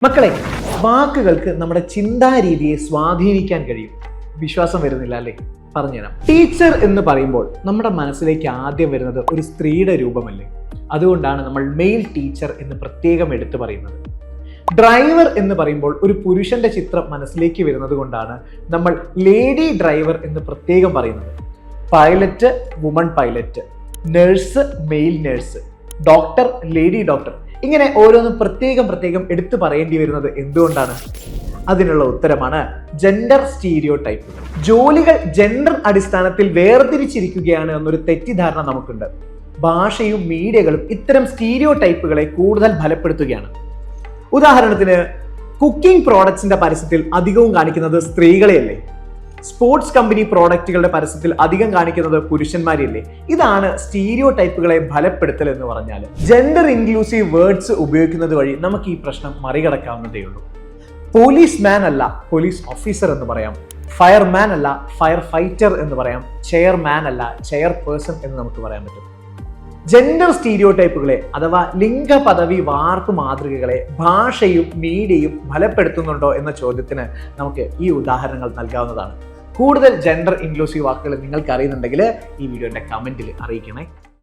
മക്കളെ, വാക്കുകൾക്ക് നമ്മുടെ ചിന്താരീതിയെ സ്വാധീനിക്കാൻ കഴിയും. വിശ്വാസം വരുന്നില്ല അല്ലേ? പറഞ്ഞുതരാം. ടീച്ചർ എന്ന് പറയുമ്പോൾ നമ്മുടെ മനസ്സിലേക്ക് ആദ്യം വരുന്നത് ഒരു സ്ത്രീയുടെ രൂപമല്ലേ? അതുകൊണ്ടാണ് നമ്മൾ മെയിൽ ടീച്ചർ എന്ന് പ്രത്യേകം എടുത്തു പറയുന്നത്. ഡ്രൈവർ എന്ന് പറയുമ്പോൾ ഒരു പുരുഷന്റെ ചിത്രം മനസ്സിലേക്ക് വരുന്നത് കൊണ്ടാണ് നമ്മൾ ലേഡി ഡ്രൈവർ എന്ന് പ്രത്യേകം പറയുന്നത്. Pilot woman pilot, nurse male nurse, doctor lady doctor, ഇങ്ങനെ ഓരോന്നും പ്രത്യേകം എടുത്തു പറയേണ്ടി വരുന്നത് എന്തുകൊണ്ടാണ്? അതിനുള്ള ഉത്തരമാണ് ജെൻഡർ സ്റ്റീരിയോ ടൈപ്പ്. ജോലികൾ ജെൻഡർ അടിസ്ഥാനത്തിൽ വേർതിരിച്ചിരിക്കുകയാണ് എന്നൊരു തെറ്റിദ്ധാരണ നമുക്കുണ്ട്. ഭാഷയും മീഡിയകളും ഇത്തരം സ്റ്റീരിയോ ടൈപ്പുകളെ കൂടുതൽ ബലപ്പെടുത്തുകയാണ്. ഉദാഹരണത്തിന്, കുക്കിംഗ് പ്രോഡക്ട്സിന്റെ പരസ്യത്തിൽ അധികവും കാണിക്കുന്നത് സ്ത്രീകളെയല്ലേ? സ്പോർട്സ് കമ്പനി പ്രോഡക്റ്റുകളുടെ പരസ്യത്തിൽ അധികം കാണിക്കുന്നത് പുരുഷന്മാരെയല്ലേ? ഇതാണ് സ്റ്റീരിയോ ടൈപ്പുകളെ ബലപ്പെടുത്തൽ എന്ന് പറഞ്ഞാൽ. ജെൻഡർ ഇൻക്ലൂസീവ് വേർഡ്സ് ഉപയോഗിക്കുന്നത് വഴി നമുക്ക് ഈ പ്രശ്നം മറികടക്കാവുന്നതേ ഉള്ളൂ. പോലീസ് മാൻ അല്ല പോലീസ് ഓഫീസർ എന്ന് പറയാം, ഫയർമാൻ അല്ല ഫയർ ഫൈറ്റർ എന്ന് പറയാം, ചെയർമാൻ അല്ല ചെയർ പേഴ്സൺ എന്ന് നമുക്ക് പറയാൻ പറ്റും. ജെൻഡർ സ്റ്റീരിയോ ടൈപ്പുകളെ അഥവാ ലിംഗ പദവി വാർപ്പ് മാതൃകകളെ ഭാഷയും മീഡിയയും ബലപ്പെടുത്തുന്നുണ്ടോ എന്ന ചോദ്യത്തിന് നമുക്ക് ഈ ഉദാഹരണങ്ങൾ നൽകാവുന്നതാണ്. കൂടുതൽ ജെൻഡർ ഇൻക്ലൂസീവ് വാക്കുകൾ നിങ്ങൾക്ക് അറിയുന്നുണ്ടെങ്കിൽ ഈ വീഡിയോയുടെ കമന്റിൽ അറിയിക്കണേ.